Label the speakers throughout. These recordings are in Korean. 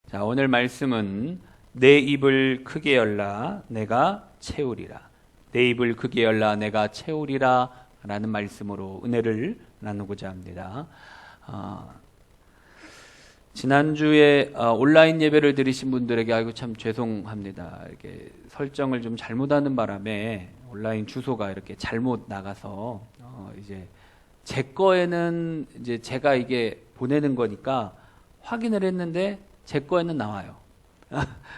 Speaker 1: 자, 오늘 말씀은 내 입을 크게 열라 내가 채우리라. 내 입을 크게 열라 내가 채우리라 라는 말씀으로 은혜를 나누고자 합니다. 지난주에 온라인 예배를 드리신 분들에게 아이고 참 죄송합니다. 이렇게 설정을 좀 잘못하는 바람에 온라인 주소가 이렇게 잘못 나가서 이제 제 거에는 이제 제가 이게 보내는 거니까 확인을 했는데 제 거에는 나와요.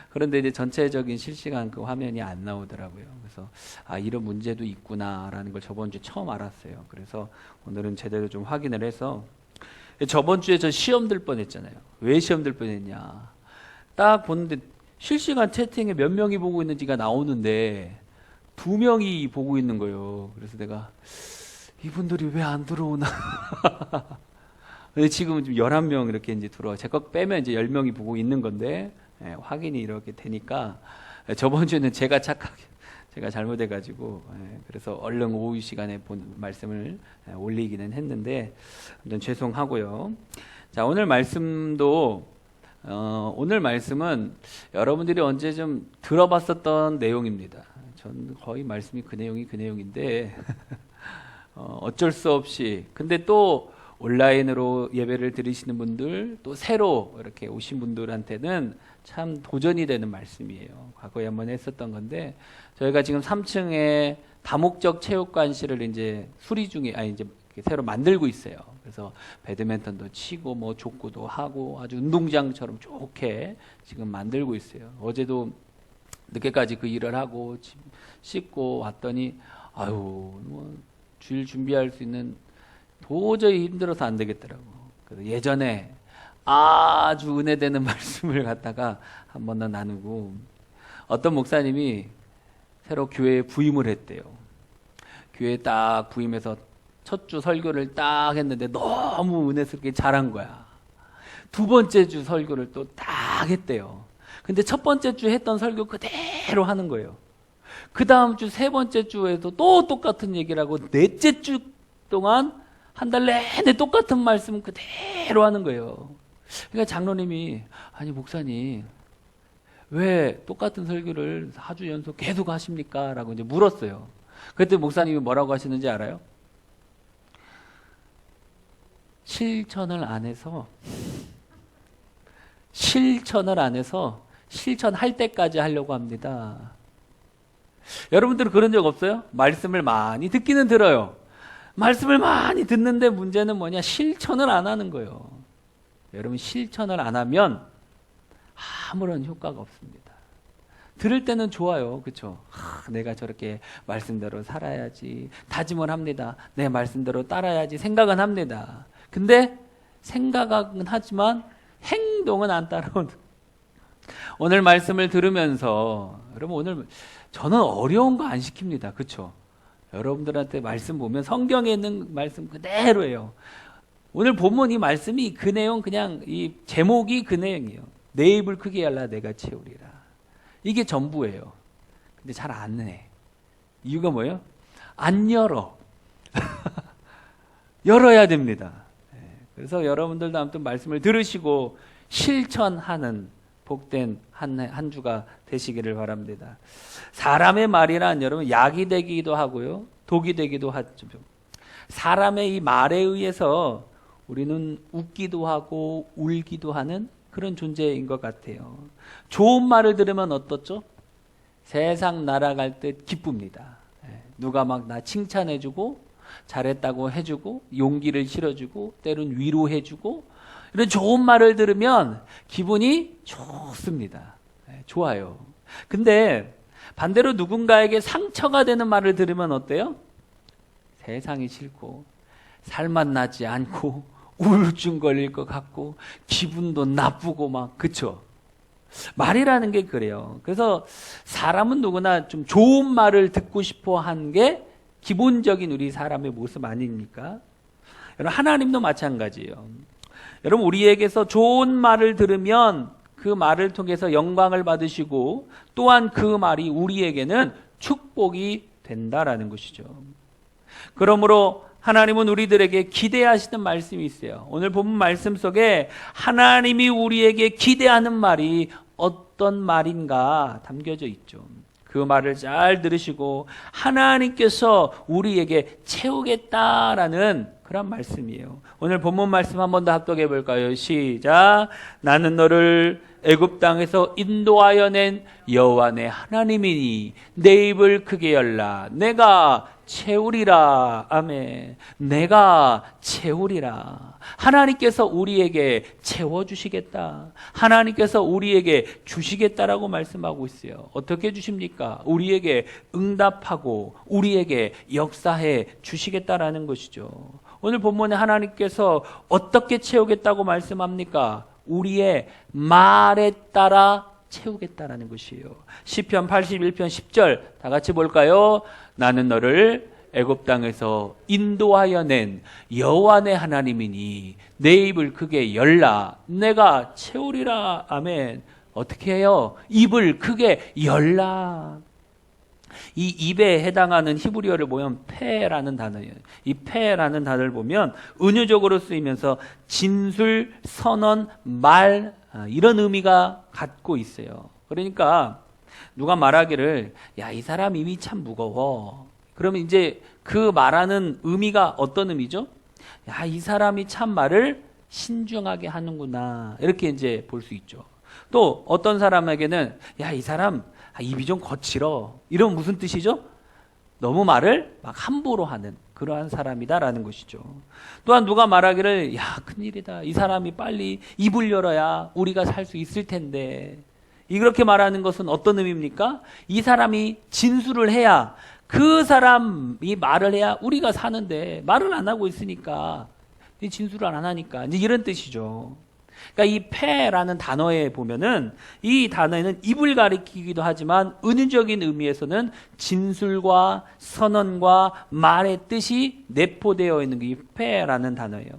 Speaker 1: 그런데 이제 전체적인 실시간 그 화면이 안 나오더라고요. 그래서 이런 문제도 있구나라는 걸 저번 주에 처음 알았어요. 그래서 오늘은 제대로 좀 확인을 해서 저번 주에 저 시험 들 뻔했잖아요. 왜 시험 들 뻔했냐? 딱 보는데 실시간 채팅에 몇 명이 보고 있는지가 나오는데 2명이 보고 있는 거예요. 그래서 내가 이분들이 왜 안 들어오나? 근데 지금은 좀 11명 이렇게 이제 들어와. 제 거 빼면 이제 10명이 보고 있는 건데, 확인이 이렇게 되니까, 저번 주에는 제가 잘못해가지고, 그래서 얼른 오후 시간에 본 말씀을 올리기는 했는데, 아무튼 죄송하고요. 자, 오늘 말씀도, 오늘 말씀은 여러분들이 언제 좀 들어봤었던 내용입니다. 전 거의 말씀이 그 내용인데, 어쩔 수 없이. 근데 또, 온라인으로 예배를 드리시는 분들 또 새로 이렇게 오신 분들한테는 참 도전이 되는 말씀이에요. 과거에 한번 했었던 건데 저희가 지금 3층에 다목적 체육관실을 이제 수리 중에 이제 새로 만들고 있어요. 그래서 배드민턴도 치고 뭐 족구도 하고 아주 운동장처럼 좋게 지금 만들고 있어요. 어제도 늦게까지 그 일을 하고 씻고 왔더니 뭐 주일 준비할 수 있는 도저히 힘들어서 안 되겠더라고. 그래서 예전에 아주 은혜되는 말씀을 갖다가 한 번 더 나누고 어떤 목사님이 새로 교회에 부임을 했대요. 교회에 딱 부임해서 첫 주 설교를 딱 했는데 너무 은혜스럽게 잘한 거야. 두 번째 주 설교를 또 딱 했대요. 근데 첫 번째 주 했던 설교 그대로 하는 거예요. 그 다음 주 세 번째 주에도 또 똑같은 얘기를 하고 넷째 주 동안 한 달 내내 똑같은 말씀 그대로 하는 거예요. 그러니까 장로님이 목사님 왜 똑같은 설교를 4주 연속 계속 하십니까? 라고 이제 물었어요. 그때 목사님이 뭐라고 하시는지 알아요? 실천을 안 해서 실천할 때까지 하려고 합니다. 여러분들은 그런 적 없어요? 말씀을 많이 듣기는 들어요. 말씀을 많이 듣는데 문제는 뭐냐? 실천을 안 하는 거예요. 여러분 실천을 안 하면 아무런 효과가 없습니다. 들을 때는 좋아요. 그렇죠? 내가 저렇게 말씀대로 살아야지. 다짐을 합니다. 내 말씀대로 따라야지 생각은 합니다. 근데 생각은 하지만 행동은 안 따라오는. 오늘 말씀을 들으면서 여러분 오늘 저는 어려운 거 안 시킵니다. 그렇죠? 여러분들한테 말씀 보면 성경에 있는 말씀 그대로예요. 오늘 본문 이 말씀이 그 내용 그냥 이 제목이 그 내용이에요. 내 입을 크게 열라 내가 채우리라. 이게 전부예요. 근데 잘 안 해. 이유가 뭐예요? 안 열어. 열어야 됩니다. 그래서 여러분들도 아무튼 말씀을 들으시고 실천하는 복된 한 주가 되시기를 바랍니다. 사람의 말이란 여러분 약이 되기도 하고요. 독이 되기도 하죠. 사람의 이 말에 의해서 우리는 웃기도 하고 울기도 하는 그런 존재인 것 같아요. 좋은 말을 들으면 어떻죠? 세상 날아갈 듯 기쁩니다. 누가 막 나 칭찬해주고 잘했다고 해주고 용기를 실어주고 때론 위로해주고 이런 좋은 말을 들으면 기분이 좋습니다. 좋아요. 근데 반대로 누군가에게 상처가 되는 말을 들으면 어때요? 세상이 싫고 살맛 나지 않고 우울증 걸릴 것 같고 기분도 나쁘고 막 그쵸? 말이라는 게 그래요. 그래서 사람은 누구나 좀 좋은 말을 듣고 싶어 한 게 기본적인 우리 사람의 모습 아닙니까? 여러분 하나님도 마찬가지예요. 여러분 우리에게서 좋은 말을 들으면 그 말을 통해서 영광을 받으시고 또한 그 말이 우리에게는 축복이 된다라는 것이죠. 그러므로 하나님은 우리들에게 기대하시는 말씀이 있어요. 오늘 본문 말씀 속에 하나님이 우리에게 기대하는 말이 어떤 말인가 담겨져 있죠. 그 말을 잘 들으시고 하나님께서 우리에게 채우겠다라는 그런 말씀이에요. 오늘 본문 말씀 한 번 더 합독해 볼까요? 시작. 나는 너를 애굽 땅에서 인도하여 낸 여호와 내 하나님이니 내 입을 크게 열라 내가 채우리라. 아멘. 내가 채우리라. 하나님께서 우리에게 채워주시겠다. 하나님께서 우리에게 주시겠다라고 말씀하고 있어요. 어떻게 주십니까? 우리에게 응답하고 우리에게 역사해 주시겠다라는 것이죠. 오늘 본문에 하나님께서 어떻게 채우겠다고 말씀합니까? 우리의 말에 따라 채우겠다라는 것이에요. 시편 81편 10절 다 같이 볼까요? 나는 너를 애굽 땅에서 인도하여 낸 여호와 내 하나님이니 내 입을 크게 열라 내가 채우리라. 아멘. 어떻게 해요? 입을 크게 열라. 이 입에 해당하는 히브리어를 보면 페라는 단어예요. 이 페라는 단어를 보면 은유적으로 쓰이면서 진술, 선언, 말 이런 의미가 갖고 있어요. 그러니까 누가 말하기를 야, 이 사람 입이 참 무거워. 그러면 이제 그 말하는 의미가 어떤 의미죠? 야, 이 사람이 참 말을 신중하게 하는구나. 이렇게 이제 볼 수 있죠. 또 어떤 사람에게는 야, 이 사람 입이 좀 거칠어. 이런 무슨 뜻이죠? 너무 말을 막 함부로 하는 그러한 사람이다라는 것이죠. 또한 누가 말하기를 야, 큰일이다. 이 사람이 빨리 입을 열어야 우리가 살 수 있을 텐데. 이렇게 말하는 것은 어떤 의미입니까? 이 사람이 진술을 해야 그 사람이 말을 해야 우리가 사는데 말을 안 하고 있으니까 진술을 안 하니까 이제 이런 뜻이죠. 그러니까 이 패라는 단어에 보면은 이 단어에는 입을 가리키기도 하지만 은유적인 의미에서는 진술과 선언과 말의 뜻이 내포되어 있는 게 이 패라는 단어예요.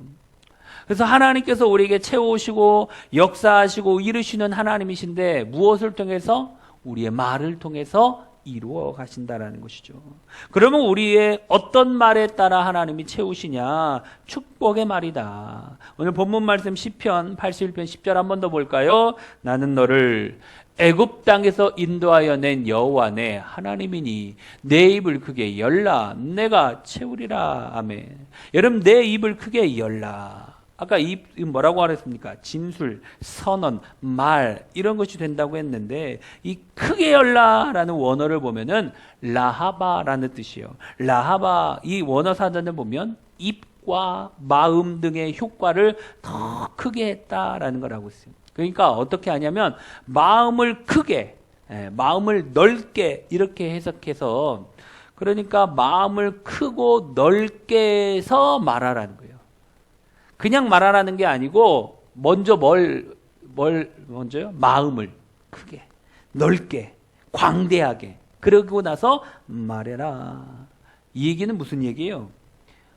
Speaker 1: 그래서 하나님께서 우리에게 채우시고 역사하시고 이루시는 하나님이신데 무엇을 통해서? 우리의 말을 통해서 이루어 가신다라는 것이죠. 그러면 우리의 어떤 말에 따라 하나님이 채우시냐? 축복의 말이다. 오늘 본문 말씀 시편 81편 10절 한 번 더 볼까요? 나는 너를 애굽 땅에서 인도하여 낸 여호와 내 하나님이니 내 입을 크게 열라 내가 채우리라. 아멘. 여러분 내 입을 크게 열라. 아까 이 뭐라고 하랬습니까? 진술, 선언, 말 이런 것이 된다고 했는데 이 크게 열라라는 원어를 보면은 라하바라는 뜻이에요. 라하바 이 원어 사전을 보면 입과 마음 등의 효과를 더 크게 했다라는 걸 하고 있어요. 그러니까 어떻게 하냐면 마음을 크게, 마음을 넓게 이렇게 해석해서 그러니까 마음을 크고 넓게 해서 말하라는 거예요. 그냥 말하라는 게 아니고 먼저 먼저요? 마음을 크게, 넓게, 광대하게 그러고 나서 말해라. 이 얘기는 무슨 얘기예요?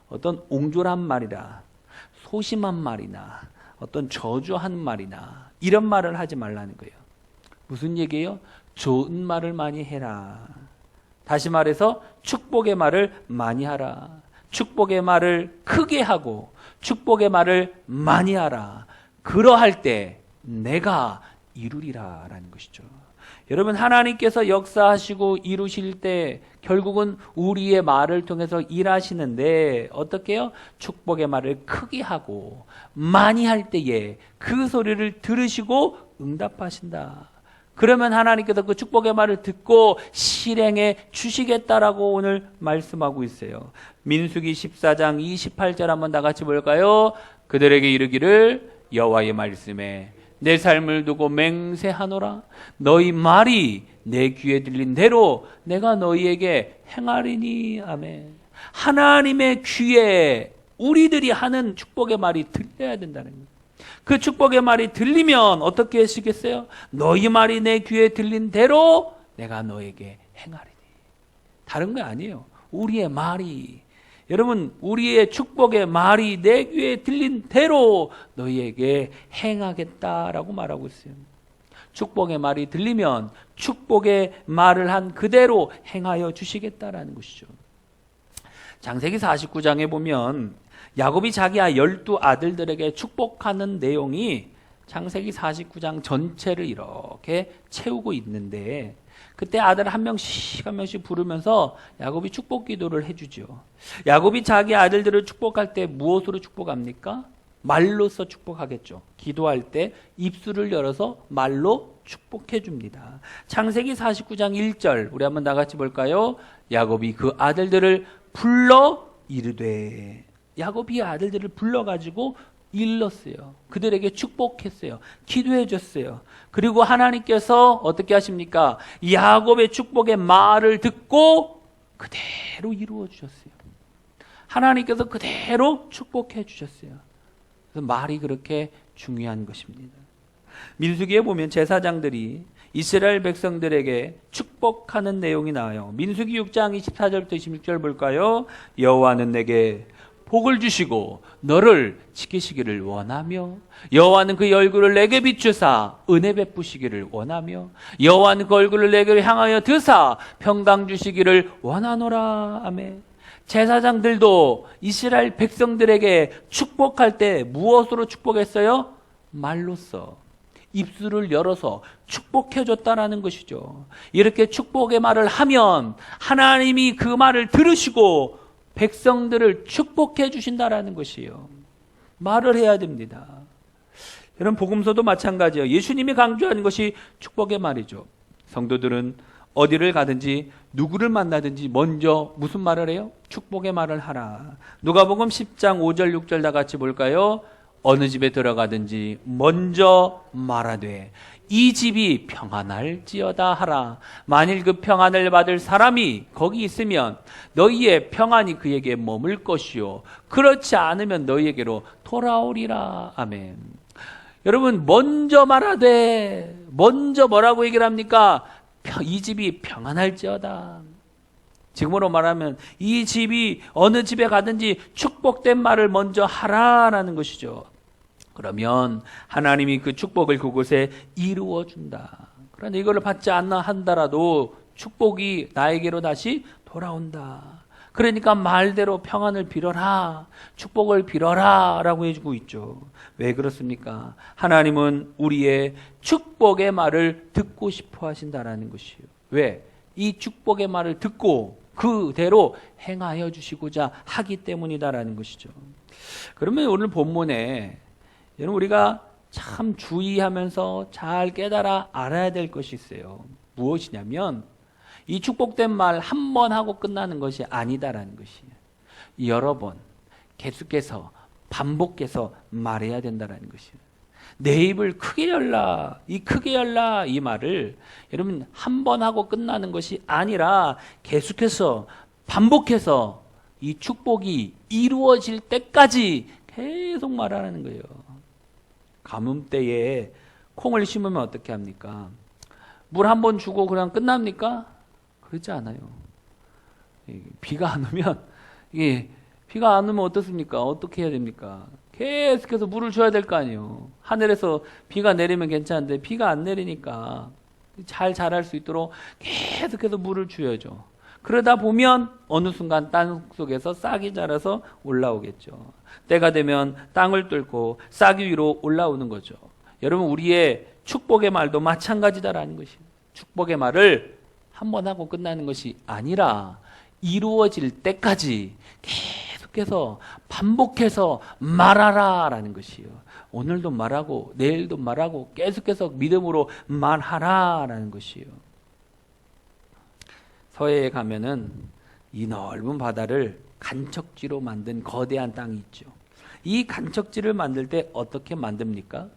Speaker 1: 어떤 옹졸한 말이나 소심한 말이나 어떤 저주한 말이나 이런 말을 하지 말라는 거예요. 무슨 얘기예요? 좋은 말을 많이 해라. 다시 말해서 축복의 말을 많이 하라. 축복의 말을 크게 하고 축복의 말을 많이 하라. 그러할 때 내가 이루리라 라는 것이죠. 여러분 하나님께서 역사하시고 이루실 때 결국은 우리의 말을 통해서 일하시는데 어떻게 해요? 축복의 말을 크게 하고 많이 할 때에 그 소리를 들으시고 응답하신다. 그러면 하나님께서 그 축복의 말을 듣고 실행해 주시겠다라고 오늘 말씀하고 있어요. 민수기 14장 28절 한번 다 같이 볼까요? 그들에게 이르기를 여호와의 말씀에 내 삶을 두고 맹세하노라. 너희 말이 내 귀에 들린 대로 내가 너희에게 행하리니. 아멘. 하나님의 귀에 우리들이 하는 축복의 말이 들려야 된다는 거예요. 그 축복의 말이 들리면 어떻게 하시겠어요? 너희 말이 내 귀에 들린 대로 내가 너에게 행하리니. 다른 거 아니에요. 우리의 말이, 여러분 우리의 축복의 말이 내 귀에 들린 대로 너희에게 행하겠다라고 말하고 있어요. 축복의 말이 들리면 축복의 말을 한 그대로 행하여 주시겠다라는 것이죠. 창세기 49장에 보면 야곱이 자기 12아들들에게 축복하는 내용이 창세기 49장 전체를 이렇게 채우고 있는데, 그때 아들 한 명씩 부르면서 야곱이 축복 기도를 해주죠. 야곱이 자기 아들들을 축복할 때 무엇으로 축복합니까? 말로써 축복하겠죠. 기도할 때 입술을 열어서 말로 축복해 줍니다. 창세기 49장 1절 우리 한번 다 같이 볼까요? 야곱이 그 아들들을 불러 이르되, 야곱이 아들들을 불러가지고 일렀어요. 그들에게 축복했어요. 기도해 줬어요. 그리고 하나님께서 어떻게 하십니까? 야곱의 축복의 말을 듣고 그대로 이루어 주셨어요. 하나님께서 그대로 축복해 주셨어요. 그래서 말이 그렇게 중요한 것입니다. 민수기에 보면 제사장들이 이스라엘 백성들에게 축복하는 내용이 나와요. 민수기 6장 24절부터 26절 볼까요? 여호와는 내게 복을 주시고 너를 지키시기를 원하며, 여호와는 그 얼굴을 내게 비추사 은혜 베푸시기를 원하며, 여호와는 그 얼굴을 내게 향하여 드사 평강 주시기를 원하노라. 아멘. 제사장들도 이스라엘 백성들에게 축복할 때 무엇으로 축복했어요? 말로써, 입술을 열어서 축복해 줬다라는 것이죠. 이렇게 축복의 말을 하면 하나님이 그 말을 들으시고 백성들을 축복해 주신다라는 것이에요. 말을 해야 됩니다. 여러분, 복음서도 마찬가지예요. 예수님이 강조하는 것이 축복의 말이죠. 성도들은 어디를 가든지 누구를 만나든지 먼저 무슨 말을 해요? 축복의 말을 하라. 누가복음 10장 5절 6절 다 같이 볼까요? 어느 집에 들어가든지 먼저 말하되 이 집이 평안할지어다 하라. 만일 그 평안을 받을 사람이 거기 있으면 너희의 평안이 그에게 머물 것이요 그렇지 않으면 너희에게로 돌아오리라. 아멘. 여러분, 먼저 말하되, 먼저 뭐라고 얘기를 합니까? 이 집이 평안할지어다. 지금으로 말하면 이 집이 어느 집에 가든지 축복된 말을 먼저 하라라는 것이죠. 그러면 하나님이 그 축복을 그곳에 이루어 준다. 그런데 이걸 받지 않나 한다라도 축복이 나에게로 다시 돌아온다. 그러니까 말대로 평안을 빌어라, 축복을 빌어라 라고 해주고 있죠. 왜 그렇습니까? 하나님은 우리의 축복의 말을 듣고 싶어 하신다라는 것이에요. 왜? 이 축복의 말을 듣고 그대로 행하여 주시고자 하기 때문이다라는 것이죠. 그러면 오늘 본문에 여러분, 우리가 참 주의하면서 잘 깨달아 알아야 될 것이 있어요. 무엇이냐면 이 축복된 말 한 번 하고 끝나는 것이 아니다라는 것이에요. 여러 번 계속해서 반복해서 말해야 된다라는 것이에요. 내 입을 크게 열라, 크게 열라 이 말을 여러분 한 번 하고 끝나는 것이 아니라 계속해서 반복해서 이 축복이 이루어질 때까지 계속 말하는 거예요. 가뭄 때에 콩을 심으면 어떻게 합니까? 물 한 번 주고 그냥 끝납니까? 그렇지 않아요. 비가 안 오면, 비가 안 오면 어떻습니까? 어떻게 해야 됩니까? 계속해서 물을 줘야 될 거 아니에요. 하늘에서 비가 내리면 괜찮은데 비가 안 내리니까 잘 자랄 수 있도록 계속해서 물을 줘야죠. 그러다 보면 어느 순간 땅 속에서 싹이 자라서 올라오겠죠. 때가 되면 땅을 뚫고 싹이 위로 올라오는 거죠. 여러분, 우리의 축복의 말도 마찬가지다라는 것이에요. 축복의 말을 한 번 하고 끝나는 것이 아니라 이루어질 때까지 계속해서 반복해서 말하라라는 것이에요. 오늘도 말하고 내일도 말하고 계속해서 믿음으로 말하라라는 것이에요. 서해에 가면은 이 넓은 바다를 간척지로 만든 거대한 땅이 있죠. 이 간척지를 만들 때 어떻게 만듭니까?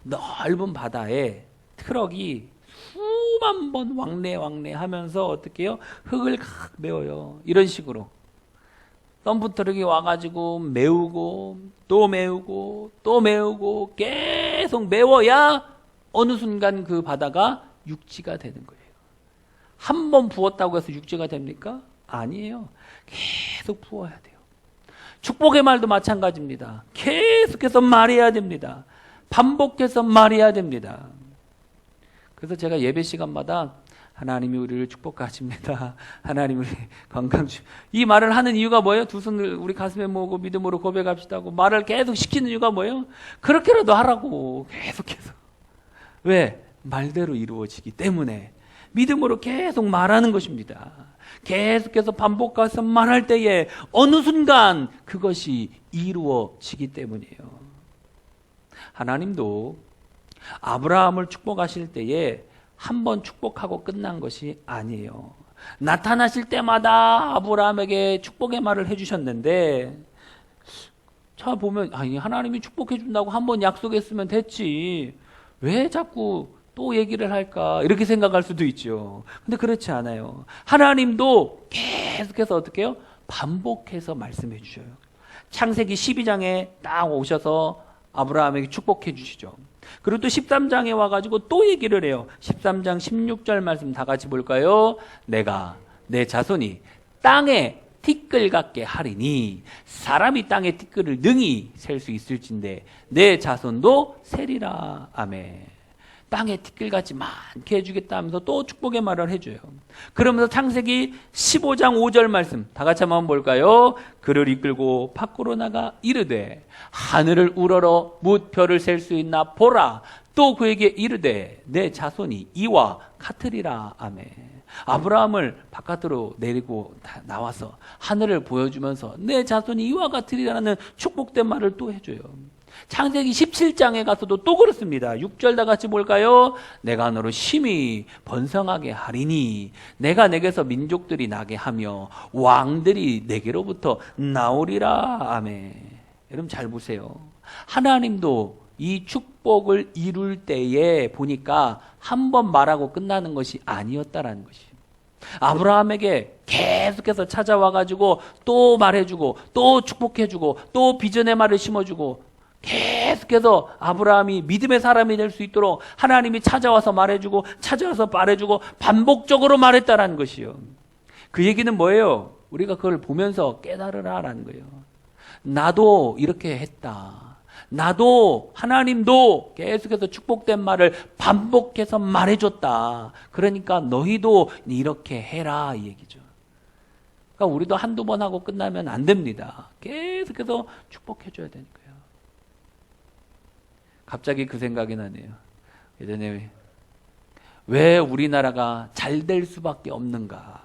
Speaker 1: 넓은 바다에 트럭이 수만 번 왕래 하면서 어떻게 해요? 흙을 각 메워요. 이런 식으로 덤프 트럭이 와가지고 메우고 또 메우고 또 메우고 계속 메워야 어느 순간 그 바다가 육지가 되는 거예요. 한 번 부었다고 해서 육지가 됩니까? 아니에요. 계속 부어야 돼요. 축복의 말도 마찬가지입니다. 계속해서 말해야 됩니다. 반복해서 말해야 됩니다. 그래서 제가 예배 시간마다 하나님이 우리를 축복하십니다. 하나님 우리 건강 이 말을 하는 이유가 뭐예요? 두 손을 우리 가슴에 모으고 믿음으로 고백합시다고 말을 계속 시키는 이유가 뭐예요? 그렇게라도 하라고 계속해서. 왜? 말대로 이루어지기 때문에 믿음으로 계속 말하는 것입니다. 계속해서 반복해서 말할 때에 어느 순간 그것이 이루어지기 때문이에요. 하나님도 아브라함을 축복하실 때에 한 번 축복하고 끝난 것이 아니에요. 나타나실 때마다 아브라함에게 축복의 말을 해주셨는데, 자 보면 아니 하나님이 축복해 준다고 한 번 약속했으면 됐지 왜 자꾸 또 얘기를 할까 이렇게 생각할 수도 있죠. 근데 그렇지 않아요. 하나님도 계속해서 어떻게 해요? 반복해서 말씀해 주셔요. 창세기 12장에 딱 오셔서 아브라함에게 축복해 주시죠. 그리고 또 13장에 와가지고 또 얘기를 해요. 13장 16절 말씀 다 같이 볼까요? 내가 내 자손이 땅에 티끌 같게 하리니 사람이 땅의 티끌을 능히 셀 수 있을진데 내 자손도 세리라. 아멘. 땅에 티끌같이 많게 해주겠다 하면서 또 축복의 말을 해줘요. 그러면서 창세기 15장 5절 말씀 다 같이 한번 볼까요? 그를 이끌고 밖으로 나가 이르되 하늘을 우러러 뭇 별을 셀 수 있나 보라. 또 그에게 이르되 내 자손이 이와 같으리라. 아멘. 아브라함을 바깥으로 내리고 나와서 하늘을 보여주면서 내 자손이 이와 같으리라는 축복된 말을 또 해줘요. 창세기 17장에 가서도 또 그렇습니다. 6절 다 같이 볼까요? 내가 너를 심히 번성하게 하리니 내가 내게서 민족들이 나게 하며 왕들이 내게로부터 나오리라. 아멘. 여러분 잘 보세요. 하나님도 이 축복을 이룰 때에 보니까 한 번 말하고 끝나는 것이 아니었다라는 것이에요. 아브라함에게 계속해서 찾아와가지고 또 말해주고 또 축복해주고 또 비전의 말을 심어주고 계속해서 아브라함이 믿음의 사람이 될 수 있도록 하나님이 찾아와서 말해주고 찾아와서 말해주고 반복적으로 말했다라는 것이요. 그 얘기는 뭐예요? 우리가 그걸 보면서 깨달으라라는 거예요. 나도 이렇게 했다. 나도 하나님도 계속해서 축복된 말을 반복해서 말해줬다. 그러니까 너희도 이렇게 해라 이 얘기죠. 그러니까 우리도 한두 번 하고 끝나면 안 됩니다. 계속해서 축복해줘야 되니까요. 갑자기 그 생각이 나네요. 예전에 왜 우리나라가 잘 될 수밖에 없는가.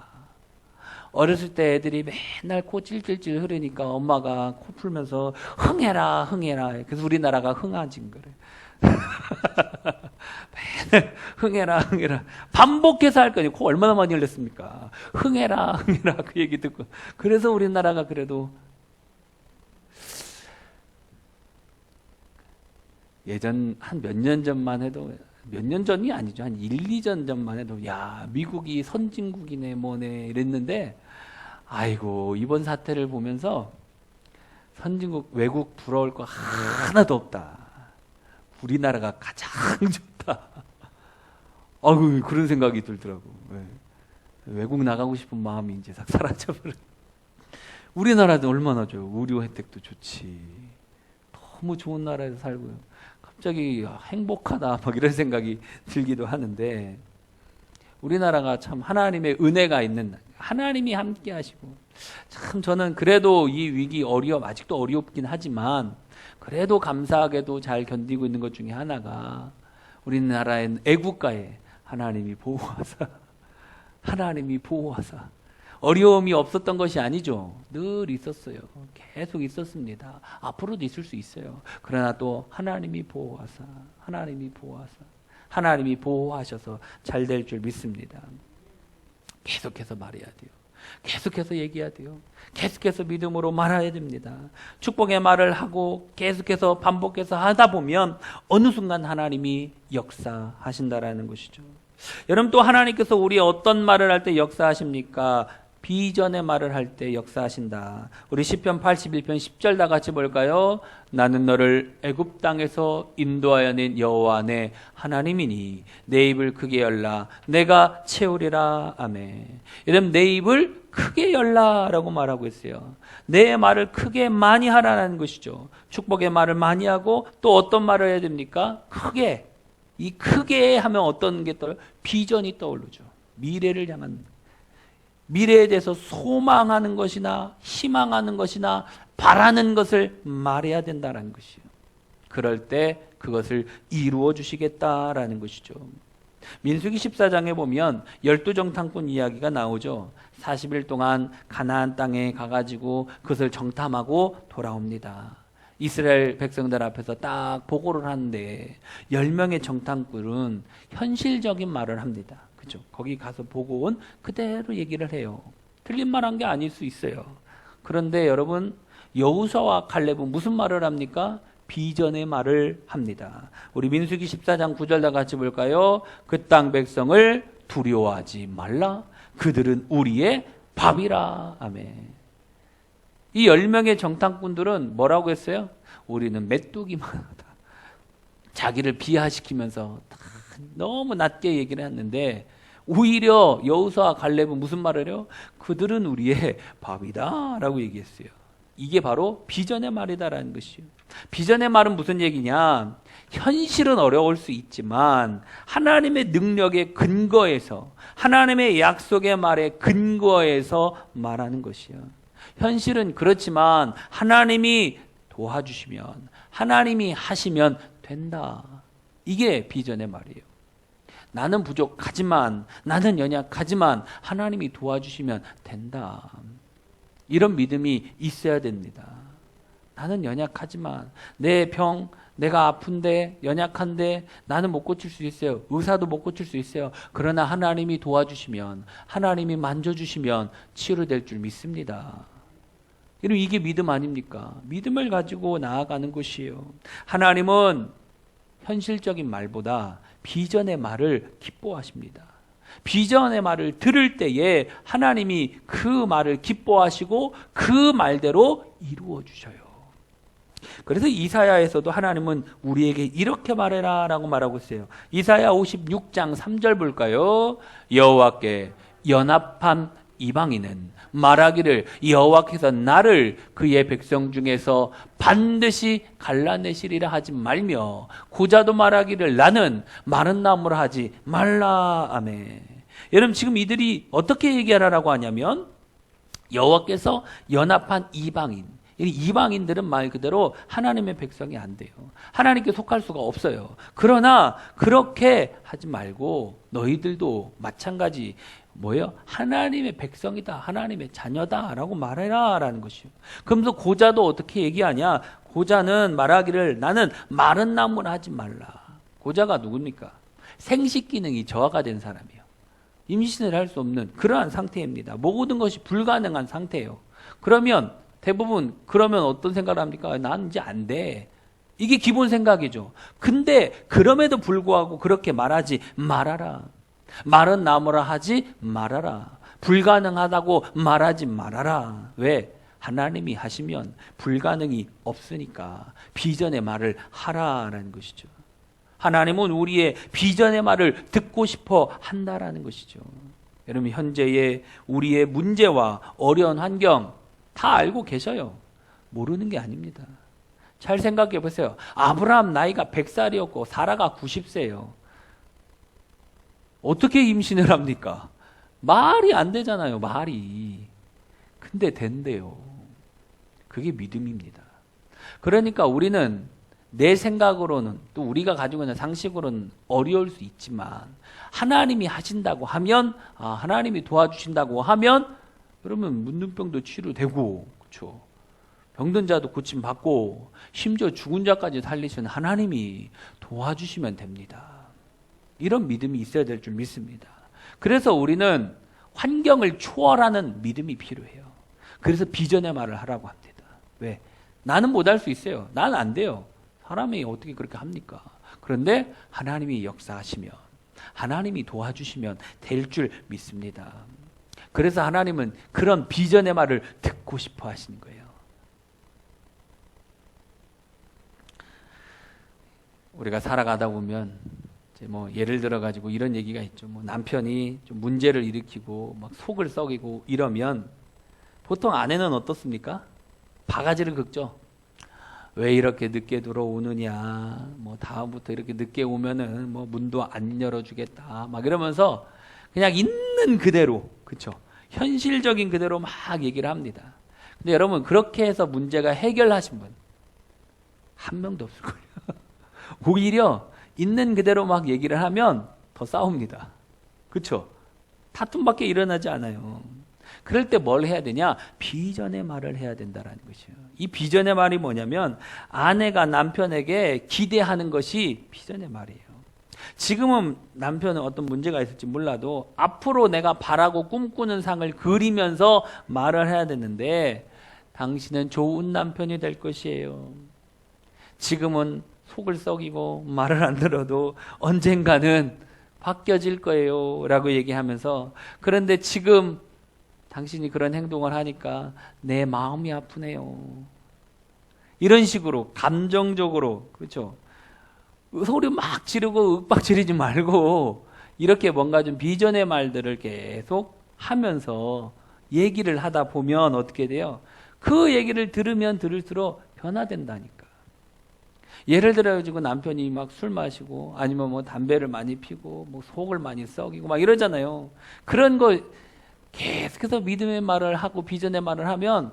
Speaker 1: 어렸을 때 애들이 맨날 코 찔찔찔 흐르니까 엄마가 코 풀면서 흥해라 흥해라. 그래서 우리나라가 흥해진 거래. 맨날 흥해라 흥해라. 반복해서 할 거니 코 얼마나 많이 흘렸습니까. 흥해라 흥해라 그 얘기 듣고. 그래서 우리나라가 그래도 예전 한 몇 년 전만 해도 몇 년 전이 아니죠. 한 1, 2년 전만 해도 야 미국이 선진국이네 뭐네 이랬는데 아이고 이번 사태를 보면서 선진국 외국 부러울 거 하나도 없다. 우리나라가 가장 좋다. 아이고 그런 생각이 들더라고. 외국 나가고 싶은 마음이 이제 싹 사라져버려. 우리나라도 얼마나 좋아요. 의료 혜택도 좋지. 너무 좋은 나라에서 살고요. 갑자기 행복하다 막 이런 생각이 들기도 하는데 우리나라가 참 하나님의 은혜가 있는 하나님이 함께 하시고 참 저는 그래도 이 위기 아직도 어렵긴 하지만 그래도 감사하게도 잘 견디고 있는 것 중에 하나가 우리나라의 애국가에 하나님이 보호하사 어려움이 없었던 것이 아니죠. 늘 있었어요. 계속 있었습니다. 앞으로도 있을 수 있어요. 그러나 또 하나님이 보호하셔서 잘 될 줄 믿습니다. 계속해서 말해야 돼요. 계속해서 얘기해야 돼요. 계속해서 믿음으로 말해야 됩니다. 축복의 말을 하고 계속해서 반복해서 하다 보면 어느 순간 하나님이 역사하신다라는 것이죠. 여러분 또 하나님께서 우리 어떤 말을 할 때 역사하십니까? 비전의 말을 할 때 역사하신다. 우리 시편 81편 10절 다 같이 볼까요? 나는 너를 애굽 땅에서 인도하여 낸 여호와 내 하나님이니 내 입을 크게 열라 내가 채우리라. 아멘. 여러분 내 입을 크게 열라라고 말하고 있어요. 내 말을 크게 많이 하라는 것이죠. 축복의 말을 많이 하고 또 어떤 말을 해야 됩니까? 크게. 이 크게 하면 어떤 게 떠올라요? 비전이 떠오르죠. 미래를 향한, 미래에 대해서 소망하는 것이나 희망하는 것이나 바라는 것을 말해야 된다는 것이요. 그럴 때 그것을 이루어 주시겠다라는 것이죠. 민수기 14장에 보면 12정탐꾼 이야기가 나오죠. 40일 동안 가나안 땅에 가가지고 그것을 정탐하고 돌아옵니다. 이스라엘 백성들 앞에서 딱 보고를 하는데 10명의 정탐꾼은 현실적인 말을 합니다. 그죠? 거기 가서 보고 온 그대로 얘기를 해요. 틀린 말 한 게 아닐 수 있어요. 그런데 여러분, 여호수아와 갈렙은 무슨 말을 합니까? 비전의 말을 합니다. 우리 민수기 14장 9절 다 같이 볼까요? 그 땅 백성을 두려워하지 말라. 그들은 우리의 밥이라. 아멘. 이 10명의 정탐꾼들은 뭐라고 했어요? 우리는 메뚜기만 하다. 자기를 비하시키면서 너무 낮게 얘기를 했는데 오히려 여호수아와 갈렙은 무슨 말을 해요? 그들은 우리의 밥이다 라고 얘기했어요. 이게 바로 비전의 말이다라는 것이요. 비전의 말은 무슨 얘기냐? 현실은 어려울 수 있지만 하나님의 능력의 근거에서, 하나님의 약속의 말에 근거해서 말하는 것이요. 현실은 그렇지만 하나님이 도와주시면, 하나님이 하시면 된다. 이게 비전의 말이에요. 나는 부족하지만, 나는 연약하지만 하나님이 도와주시면 된다. 이런 믿음이 있어야 됩니다. 나는 연약하지만, 내 병, 내가 아픈데, 연약한데 나는 못 고칠 수 있어요. 의사도 못 고칠 수 있어요. 그러나 하나님이 도와주시면, 하나님이 만져주시면 치유될 줄 믿습니다. 여러분, 이게 믿음 아닙니까? 믿음을 가지고 나아가는 것이에요. 하나님은 현실적인 말보다 비전의 말을 기뻐하십니다. 비전의 말을 들을 때에 하나님이 그 말을 기뻐하시고 그 말대로 이루어 주셔요. 그래서 이사야에서도 하나님은 우리에게 이렇게 말해라 라고 말하고 있어요. 이사야 56장 3절 볼까요? 여호와께 연합한 이방인은 말하기를 여호와께서 나를 그의 백성 중에서 반드시 갈라내시리라 하지 말며, 고자도 말하기를 나는 마른 나무라 하지 말라. 아멘. 여러분, 지금 이들이 어떻게 얘기하라고 하냐면 여호와께서 연합한 이방인, 이방인들은 말 그대로 하나님의 백성이 안 돼요. 하나님께 속할 수가 없어요. 그러나 그렇게 하지 말고 너희들도 마찬가지 뭐예요? 하나님의 백성이다, 하나님의 자녀다 라고 말해라 라는 것이요. 그러면서 고자도 어떻게 얘기하냐? 고자는 말하기를 나는 마른 나무라 하지 말라. 고자가 누굽니까? 생식 기능이 저하가 된 사람이에요. 임신을 할 수 없는 그러한 상태입니다. 모든 것이 불가능한 상태예요. 그러면 대부분 그러면 어떤 생각을 합니까? 난 이제 안 돼. 이게 기본 생각이죠. 근데 그럼에도 불구하고 그렇게 말하지 말아라. 마른 나무라 하지 말아라. 불가능하다고 말하지 말아라. 왜? 하나님이 하시면 불가능이 없으니까 비전의 말을 하라라는 것이죠. 하나님은 우리의 비전의 말을 듣고 싶어 한다라는 것이죠. 여러분, 현재의 우리의 문제와 어려운 환경 다 알고 계셔요. 모르는 게 아닙니다. 잘 생각해 보세요. 아브라함 나이가 100살이었고 사라가 90세예요. 어떻게 임신을 합니까? 말이 안 되잖아요. 말이. 근데 된대요. 그게 믿음입니다. 그러니까 우리는 내 생각으로는, 또 우리가 가지고 있는 상식으로는 어려울 수 있지만 하나님이 하신다고 하면, 하나님이 도와주신다고 하면 그러면 문둥병도 치료되고, 그렇죠? 병든 자도 고침 받고 심지어 죽은 자까지 살리시는 하나님이 도와주시면 됩니다. 이런 믿음이 있어야 될 줄 믿습니다. 그래서 우리는 환경을 초월하는 믿음이 필요해요. 그래서 비전의 말을 하라고 합니다. 왜? 나는 못할 수 있어요. 나는 안 돼요. 사람이 어떻게 그렇게 합니까? 그런데 하나님이 역사하시면, 하나님이 도와주시면 될 줄 믿습니다. 그래서 하나님은 그런 비전의 말을 듣고 싶어 하시는 거예요. 우리가 살아가다 보면 이제 뭐 예를 들어 가지고 이런 얘기가 있죠. 뭐 남편이 좀 문제를 일으키고 막 속을 썩이고 이러면 보통 아내는 어떻습니까? 바가지를 긁죠. 왜 이렇게 늦게 들어오느냐, 뭐 다음부터 이렇게 늦게 오면은 뭐 문도 안 열어주겠다, 막 이러면서 그냥 있는 그대로, 그렇죠? 현실적인 그대로 막 얘기를 합니다. 근데 여러분 그렇게 해서 문제가 해결하신 분 한 명도 없을 거예요. 오히려 있는 그대로 막 얘기를 하면 더 싸웁니다. 그렇죠? 다툼밖에 일어나지 않아요. 그럴 때 뭘 해야 되냐? 비전의 말을 해야 된다라는 것이에요. 이 비전의 말이 뭐냐면 아내가 남편에게 기대하는 것이 비전의 말이에요. 지금은 남편은 어떤 문제가 있을지 몰라도 앞으로 내가 바라고 꿈꾸는 상을 그리면서 말을 해야 되는데 당신은 좋은 남편이 될 것이에요. 지금은 속을 썩이고 말을 안 들어도 언젠가는 바뀌어질 거예요 라고 얘기하면서, 그런데 지금 당신이 그런 행동을 하니까 내 마음이 아프네요. 이런 식으로 감정적으로, 그렇죠? 소리 막 지르고 윽박 지르지 말고 이렇게 뭔가 좀 비전의 말들을 계속 하면서 얘기를 하다 보면 어떻게 돼요? 그 얘기를 들으면 들을수록 변화된다니까. 예를 들어가지고 남편이 막 술 마시고 아니면 뭐 담배를 많이 피고 뭐 속을 많이 썩이고 막 이러잖아요. 그런 거 계속해서 믿음의 말을 하고 비전의 말을 하면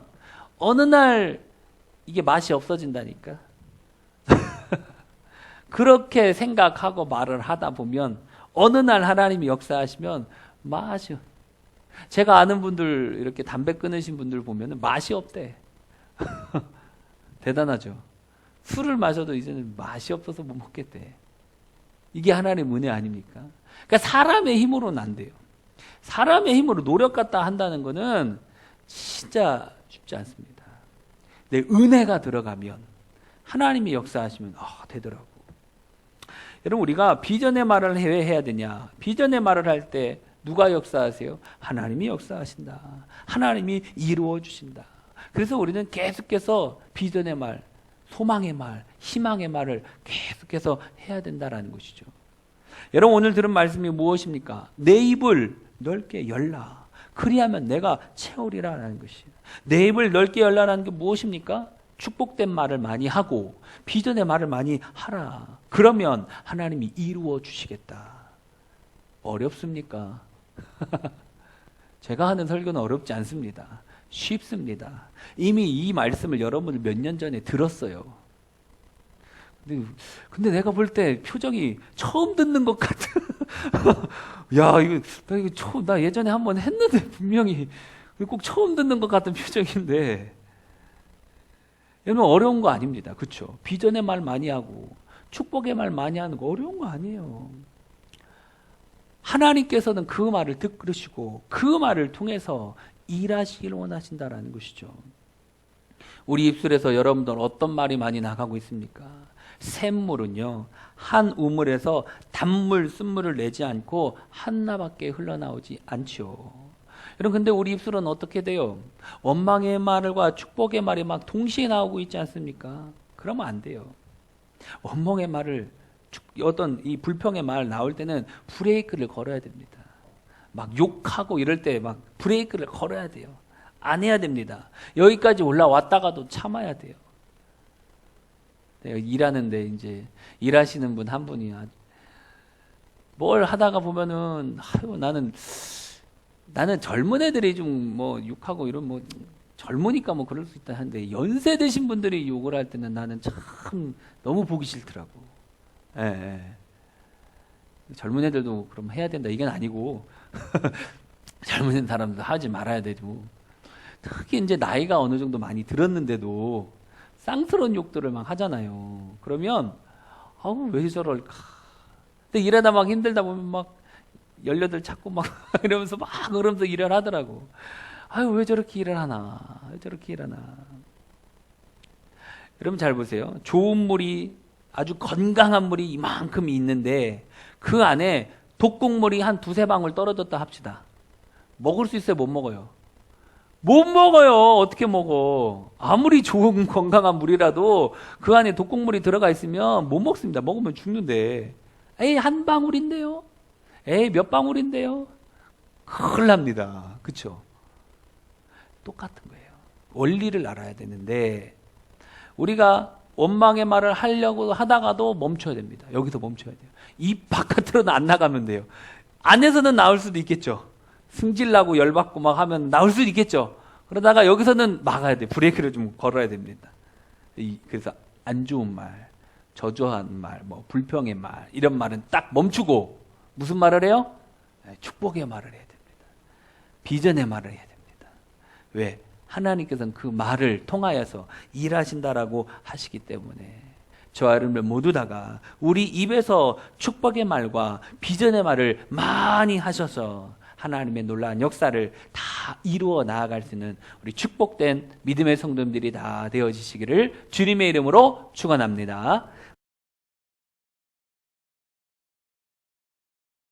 Speaker 1: 어느 날 이게 맛이 없어진다니까. 그렇게 생각하고 말을 하다 보면 어느 날 하나님이 역사하시면 맛이, 제가 아는 분들 이렇게 담배 끊으신 분들 보면 맛이 없대. 대단하죠. 술을 마셔도 이제는 맛이 없어서 못 먹겠대. 이게 하나님의 은혜 아닙니까? 그러니까 사람의 힘으로는 안 돼요. 사람의 힘으로 노력 갖다 한다는 거는 진짜 쉽지 않습니다. 근데 은혜가 들어가면 하나님이 역사하시면 되더라고. 여러분 우리가 비전의 말을 왜 해야 되냐? 비전의 말을 할 때 누가 역사하세요? 하나님이 역사하신다. 하나님이 이루어 주신다. 그래서 우리는 계속해서 비전의 말, 소망의 말, 희망의 말을 계속해서 해야 된다라는 것이죠. 여러분 오늘 들은 말씀이 무엇입니까? 내 입을 넓게 열라. 그리하면 내가 채우리라는 것이에요. 내 입을 넓게 열라라는 게 무엇입니까? 축복된 말을 많이 하고 비전의 말을 많이 하라. 그러면 하나님이 이루어 주시겠다. 어렵습니까? 제가 하는 설교는 어렵지 않습니다. 쉽습니다. 이미 이 말씀을 여러분들 몇 년 전에 들었어요. 근데 내가 볼 때 표정이 처음 듣는 것 같아. 야, 나 예전에 한번 했는데 분명히 꼭 처음 듣는 것 같은 표정인데. 여러분 어려운 거 아닙니다. 그렇죠? 비전의 말 많이 하고 축복의 말 많이 하는 거 어려운 거 아니에요. 하나님께서는 그 말을 듣으시고 그 말을 통해서 일하시길 원하신다라는 것이죠. 우리 입술에서 여러분들 어떤 말이 많이 나가고 있습니까? 샘물은요, 한 우물에서 단물, 쓴물을 내지 않고 하나밖에 흘러나오지 않죠. 여러분 근데 우리 입술은 어떻게 돼요? 원망의 말과 축복의 말이 막 동시에 나오고 있지 않습니까? 그러면 안 돼요. 원망의 말을, 어떤 이 불평의 말 나올 때는 브레이크를 걸어야 됩니다. 막 욕하고 이럴 때 막 브레이크를 걸어야 돼요. 안 해야 됩니다. 여기까지 올라왔다가도 참아야 돼요. 내가 일하는데 이제 일하시는 분 한 분이 뭘 하다가 보면은 나는 젊은 애들이 좀 뭐 욕하고 이런 뭐 젊으니까 뭐 그럴 수 있다 하는데 연세 드신 분들이 욕을 할 때는 나는 참 너무 보기 싫더라고. 예. 젊은 애들도 그럼 해야 된다 이건 아니고 젊은 사람도 하지 말아야 되고, 특히 이제 나이가 어느 정도 많이 들었는데도 쌍스러운 욕들을 막 하잖아요. 그러면 왜 저럴까. 근데 일하다 막 힘들다 보면 막 18 찾고 막 이러면서 막 그러면서 일을 하더라고. 왜 저렇게 일을 하나. 왜 저렇게 일하나. 여러분 잘 보세요. 좋은 물이, 아주 건강한 물이 이만큼 있는데 그 안에 독극물이 한 2-3방울 떨어졌다 합시다. 먹을 수 있어요? 못 먹어요? 못 먹어요. 어떻게 먹어? 아무리 좋은 건강한 물이라도 그 안에 독극물이 들어가 있으면 못 먹습니다. 먹으면 죽는데. 에이, 한 방울인데요? 에이, 몇 방울인데요? 큰일 납니다. 그쵸? 똑같은 거예요. 원리를 알아야 되는데 우리가 원망의 말을 하려고 하다가도 멈춰야 됩니다. 여기서 멈춰야 돼요. 입 바깥으로는 안 나가면 돼요. 안에서는 나올 수도 있겠죠. 승질나고 열받고 막 하면 나올 수도 있겠죠. 그러다가 여기서는 막아야 돼. 브레이크를 좀 걸어야 됩니다. 그래서 안 좋은 말, 저주한 말, 뭐 불평의 말, 이런 말은 딱 멈추고 무슨 말을 해요? 축복의 말을 해야 됩니다. 비전의 말을 해야 됩니다. 왜? 하나님께서는 그 말을 통하여서 일하신다라고 하시기 때문에 저와 여러분들 모두 다가 우리 입에서 축복의 말과 비전의 말을 많이 하셔서 하나님의 놀라운 역사를 다 이루어 나아갈 수 있는 우리 축복된 믿음의 성도들이 다 되어지시기를 주님의 이름으로 축원합니다.